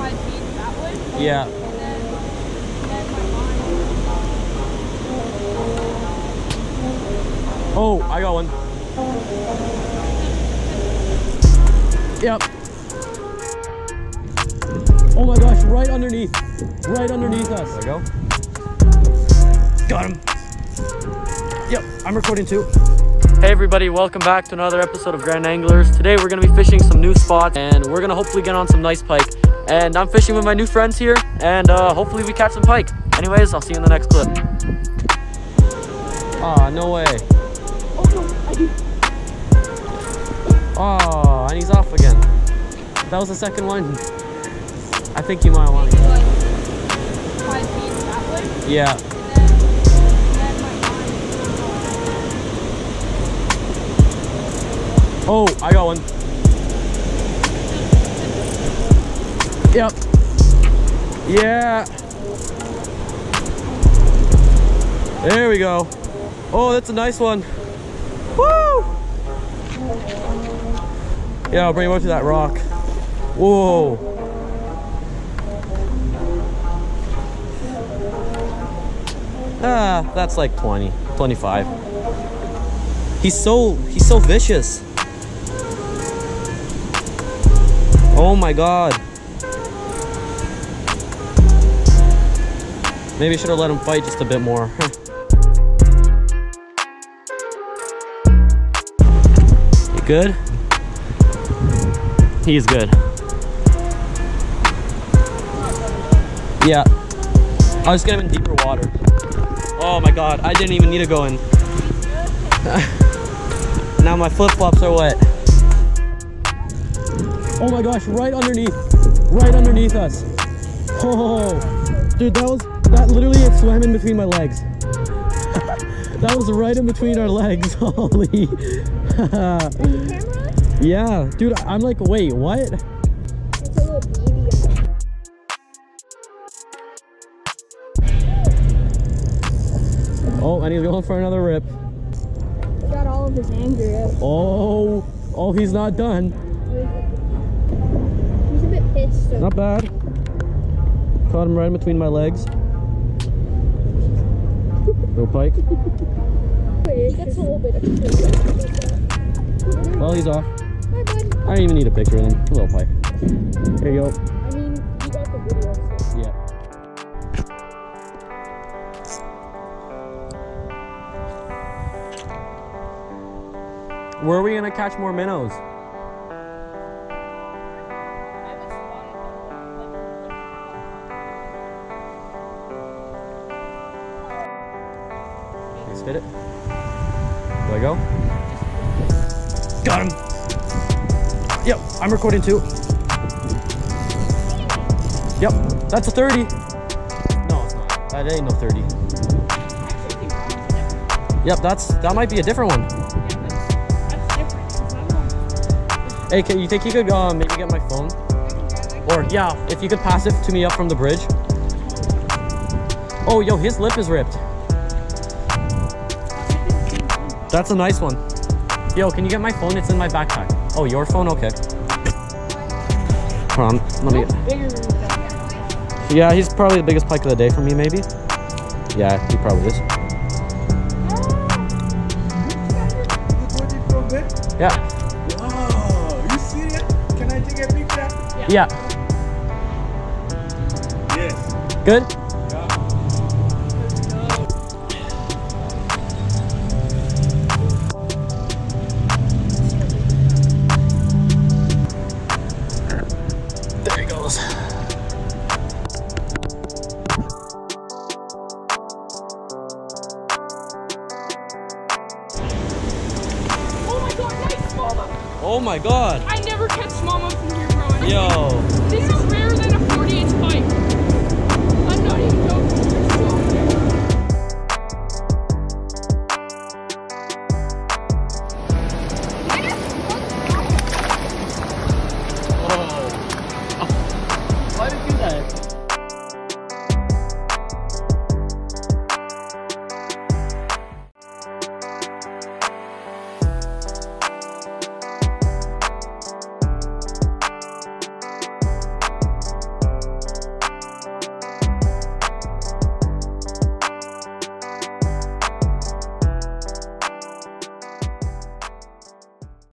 5 feet that way? Yeah. And then my line. Oh, I got one. Yep. Oh my gosh, right underneath. Right underneath us. There we go. Got him. Yep, I'm recording too. Hey everybody, welcome back to another episode of Grand Anglers. Today we're going to be fishing some new spots and we're going to hopefully get on some nice pike. And I'm fishing with my new friends here and hopefully we catch some pike. Anyways, I'll see you in the next clip. Aw, no way. Oh no, I do. Oh, and he's off again. That was the second one. I think you might want to. Like 5 feet that way? Yeah. And then my line. Oh, I got one. Yep. Yeah. There we go. Oh, that's a nice one. Woo! Yeah, I'll bring him up to that rock. Whoa. Ah, that's like 20, 25. He's so vicious. Oh my god. Maybe I should have let him fight just a bit more. You good? He's good. Yeah. I'll just get him in deeper water. Oh my god, I didn't even need to go in. Now my flip-flops are wet. Oh my gosh, right underneath us. Oh, dude, that literally it swam in between my legs. That was right in between our legs. Holy. Yeah, dude, I'm like, wait, what? It's a little baby. Oh, and he's going for another rip. He got all of his anger out. Oh, he's not done. He's a bit pissed. So. Not bad. Caught him right in between my legs. Little pike. Wait, it gets a little bit of. Well, he's off. Hi, bud. I don't even need a picture of him. A little pike. There you go. I mean, you got the video. So. Yeah. Where are we gonna catch more minnows? Spit it. Do I go? Got him. Yep, I'm recording too. Yep, that's a 30. No, it's not. That ain't no 30. Yep, that might be a different one. Hey, can you think you could maybe get my phone? Or yeah, if you could pass it to me up from the bridge. Oh, yo, his lip is ripped. That's a nice one. Yo, can you get my phone? It's in my backpack. Oh, your phone? Okay. Hold on, let me... Yeah, he's probably the biggest pike of the day for me, maybe. Yeah, he probably is. Yeah. Wow, you serious? Can I take a picture? Yeah. Yes. Good? There he goes. Oh my god, nice smallmouth! Oh my god. I never catch smallmouth from here, bro. Yo. This is